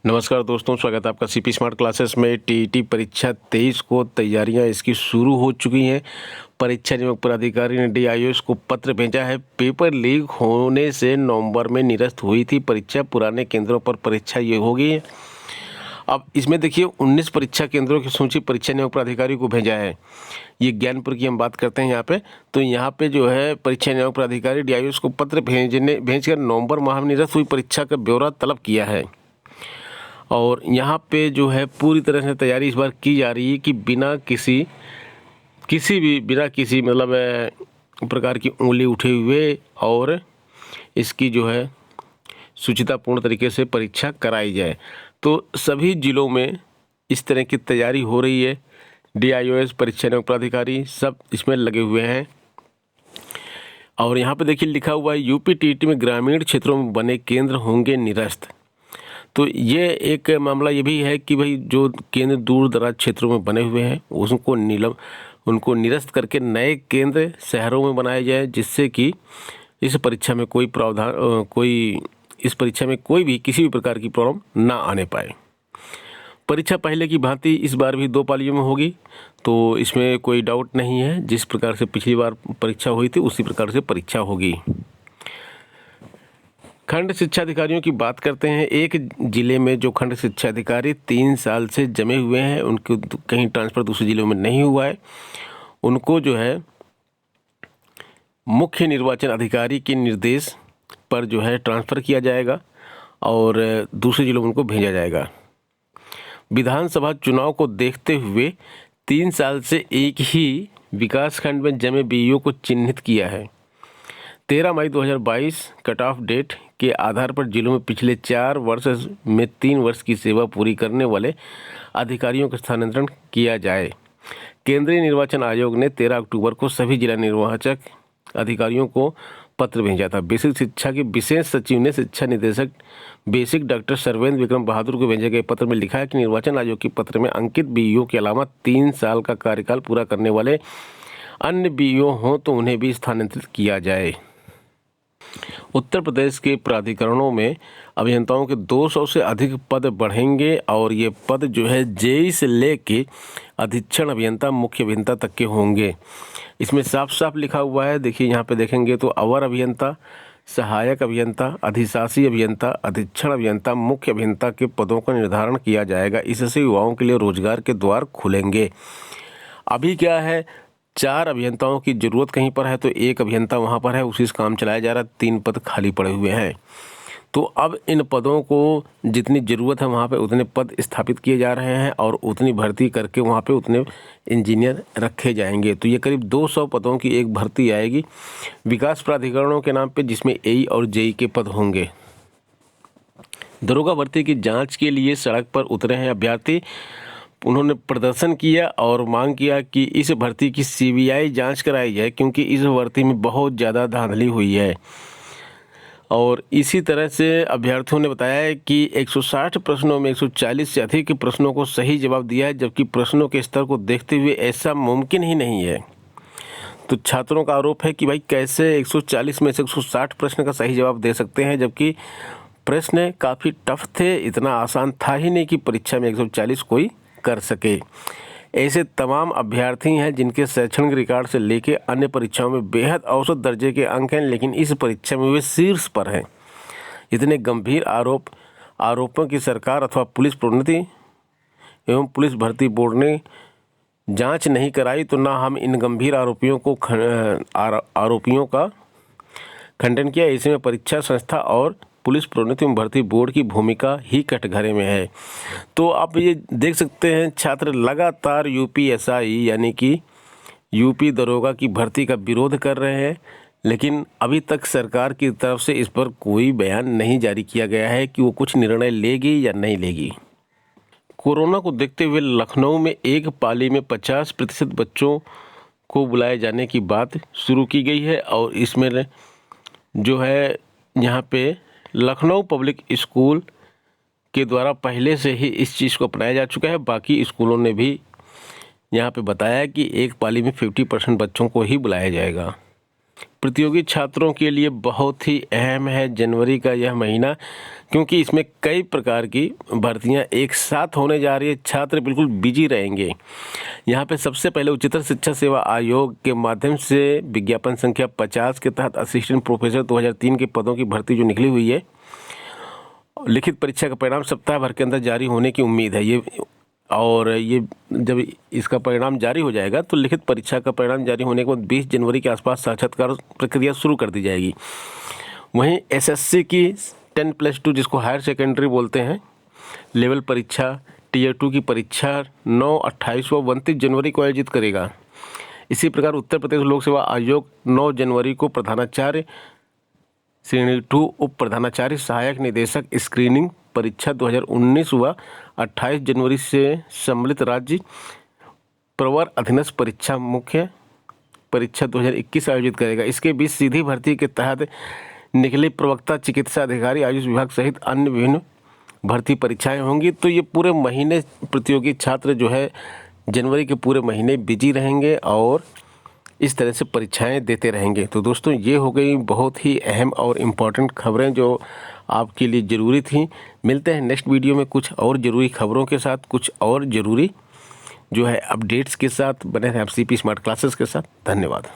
नमस्कार दोस्तों, स्वागत है आपका सीपी स्मार्ट क्लासेस में। टीईटी परीक्षा 23 को तैयारियां इसकी शुरू हो चुकी हैं। परीक्षा नियामक प्राधिकारी ने डीआईओएस को पत्र भेजा है। पेपर लीक होने से नवंबर में निरस्त हुई थी परीक्षा। पुराने केंद्रों पर परीक्षा ये होगी। अब इसमें देखिए 19 परीक्षा केंद्रों की सूची परीक्षा नियामक प्राधिकारी को भेजा है। ये ज्ञानपुर की हम बात करते हैं यहाँ पे। तो यहाँ पे जो है परीक्षा नियामक प्राधिकारी डीआईओएस को पत्र भेजकर नवंबर माह में निरस्त हुई परीक्षा का ब्यौरा तलब किया है। और यहाँ पे जो है पूरी तरह से तैयारी इस बार की जा रही है कि बिना किसी मतलब प्रकार की उंगली उठे हुए और इसकी जो है शुचितापूर्ण तरीके से परीक्षा कराई जाए। तो सभी जिलों में इस तरह की तैयारी हो रही है। डीआईओएस, परीक्षा नियामक प्राधिकारी सब इसमें लगे हुए हैं। और यहाँ पे देखिए लिखा हुआ है यूपी टीईटी में ग्रामीण क्षेत्रों में बने केंद्र होंगे निरस्त। तो ये एक मामला ये भी है कि भाई जो केंद्र दूर दराज क्षेत्रों में बने हुए हैं उनको निरस्त करके नए केंद्र शहरों में बनाए जाए, जिससे कि इस परीक्षा में कोई भी किसी भी प्रकार की प्रॉब्लम ना आने पाए। परीक्षा पहले की भांति इस बार भी 2 पालियों में होगी, तो इसमें कोई डाउट नहीं है। जिस प्रकार से पिछली बार परीक्षा हुई थी उसी प्रकार से परीक्षा होगी। खंड शिक्षा अधिकारियों की बात करते हैं। एक जिले में जो खंड शिक्षा अधिकारी 3 साल से जमे हुए हैं, उनको कहीं ट्रांसफ़र दूसरे जिलों में नहीं हुआ है, उनको जो है मुख्य निर्वाचन अधिकारी के निर्देश पर जो है ट्रांसफ़र किया जाएगा और दूसरे जिलों में उनको भेजा जाएगा। विधानसभा चुनाव को देखते हुए 3 साल से एक ही विकासखंड में जमे बीईओ को चिन्हित किया है। 13 मई 2022 कट ऑफ डेट के आधार पर जिलों में पिछले 4 वर्ष में 3 वर्ष की सेवा पूरी करने वाले अधिकारियों का स्थानांतरण किया जाए। केंद्रीय निर्वाचन आयोग ने 13 अक्टूबर को सभी जिला निर्वाचक अधिकारियों को पत्र भेजा था। बेसिक शिक्षा के विशेष सचिव ने शिक्षा निदेशक बेसिक डॉक्टर सर्वेंद्र विक्रम बहादुर को भेजे गए पत्र में लिखा है कि निर्वाचन आयोग के पत्र में अंकित बीईओ के अलावा 3 साल का कार्यकाल पूरा करने वाले अन्य बीईओ हों तो उन्हें भी स्थानांतरित किया जाए। उत्तर प्रदेश के प्राधिकरणों में अभियंताओं के 200 से अधिक पद बढ़ेंगे और ये पद जो है जेई से लेके अधीक्षण अभियंता, मुख्य अभियंता तक के होंगे। इसमें साफ साफ लिखा हुआ है, देखिए यहाँ पे देखेंगे तो अवर अभियंता, सहायक अभियंता, अधिशासी अभियंता, अधीक्षण अभियंता, मुख्य अभियंता के पदों का निर्धारण किया जाएगा। इससे युवाओं के लिए रोजगार के द्वार खुलेंगे। अभी क्या है, 4 अभियंताओं की ज़रूरत कहीं पर है तो 1 अभियंता वहाँ पर है, उसी से काम चलाया जा रहा है। 3 पद खाली पड़े हुए हैं। तो अब इन पदों को जितनी ज़रूरत है वहाँ पे उतने पद स्थापित किए जा रहे हैं और उतनी भर्ती करके वहाँ पे उतने इंजीनियर रखे जाएंगे। तो ये करीब 200 पदों की एक भर्ती आएगी विकास प्राधिकरणों के नाम पे, जिसमें एई और जेई के पद होंगे। दरोगा भर्ती की जाँच के लिए सड़क पर उतरे हैं अभ्यर्थी। उन्होंने प्रदर्शन किया और मांग किया कि इस भर्ती की सीबीआई जांच कराई जाए, क्योंकि इस भर्ती में बहुत ज़्यादा धांधली हुई है। और इसी तरह से अभ्यर्थियों ने बताया है कि 160 प्रश्नों में 140 से अधिक प्रश्नों को सही जवाब दिया है, जबकि प्रश्नों के स्तर को देखते हुए ऐसा मुमकिन ही नहीं है। तो छात्रों का आरोप है कि भाई कैसे 140 में से 160 प्रश्न का सही जवाब दे सकते हैं, जबकि प्रश्न काफ़ी टफ थे। इतना आसान था ही नहीं कि परीक्षा में 140 कोई कर सके। ऐसे तमाम अभ्यर्थी हैं जिनके शैक्षणिक रिकॉर्ड से लेके अन्य परीक्षाओं में बेहद औसत दर्जे के अंक हैं, लेकिन इस परीक्षा में वे शीर्ष पर हैं। इतने गंभीर आरोपों की सरकार अथवा पुलिस प्रोन्नति एवं पुलिस भर्ती बोर्ड ने जांच नहीं कराई, तो ना हम इन गंभीर आरोपियों का खंडन किया। ऐसे में परीक्षा संस्था और पुलिस प्रोन्नति एवं भर्ती बोर्ड की भूमिका ही कटघरे में है। तो आप ये देख सकते हैं, छात्र लगातार यूपीएसआई यानी कि यूपी दरोगा की भर्ती का विरोध कर रहे हैं, लेकिन अभी तक सरकार की तरफ से इस पर कोई बयान नहीं जारी किया गया है कि वो कुछ निर्णय लेगी या नहीं लेगी। कोरोना को देखते हुए लखनऊ में एक पाली में 50% बच्चों को बुलाए जाने की बात शुरू की गई है और इसमें जो है यहाँ पे लखनऊ पब्लिक स्कूल के द्वारा पहले से ही इस चीज़ को अपनाया जा चुका है। बाकी स्कूलों ने भी यहाँ पे बताया कि एक पाली में 50% बच्चों को ही बुलाया जाएगा। प्रतियोगी छात्रों के लिए बहुत ही अहम है जनवरी का यह महीना, क्योंकि इसमें कई प्रकार की भर्तियां एक साथ होने जा रही है। छात्र बिल्कुल बिजी रहेंगे। यहाँ पे सबसे पहले उच्चतर शिक्षा सेवा आयोग के माध्यम से विज्ञापन संख्या 50 के तहत असिस्टेंट प्रोफेसर 2003 के पदों की भर्ती जो निकली हुई है, लिखित परीक्षा का परिणाम सप्ताह भर के अंदर जारी होने की उम्मीद है। ये जब इसका परिणाम जारी हो जाएगा तो लिखित परीक्षा का परिणाम जारी होने के बाद 20 जनवरी के आसपास साक्षात्कार प्रक्रिया शुरू कर दी जाएगी। वहीं एसएससी की 10+2 जिसको हायर सेकेंडरी बोलते हैं, लेवल परीक्षा टीयर 2 की परीक्षा 9, 28 व 29 जनवरी को आयोजित करेगा। इसी प्रकार उत्तर प्रदेश लोक सेवा आयोग 9 जनवरी को प्रधानाचार्य श्रेणी 2, उप प्रधानाचार्य, सहायक निदेशक स्क्रीनिंग परीक्षा 2019 व 28 जनवरी से सम्मिलित राज्य प्रवर अधीनस्थ परीक्षा मुख्य परीक्षा 2021 आयोजित करेगा। इसके बीच सीधी भर्ती के तहत निकले प्रवक्ता, चिकित्सा अधिकारी, आयुष विभाग सहित अन्य विभिन्न भर्ती परीक्षाएं होंगी। तो ये पूरे महीने प्रतियोगी छात्र जो है जनवरी के पूरे महीने बिजी रहेंगे और इस तरह से परीक्षाएं देते रहेंगे। तो दोस्तों, ये हो गई बहुत ही अहम और इम्पॉर्टेंट खबरें जो आपके लिए ज़रूरी थी। मिलते हैं नेक्स्ट वीडियो में कुछ और ज़रूरी खबरों के साथ, कुछ और ज़रूरी जो है अपडेट्स के साथ। बने रहें आप सीपी स्मार्ट क्लासेस के साथ। धन्यवाद।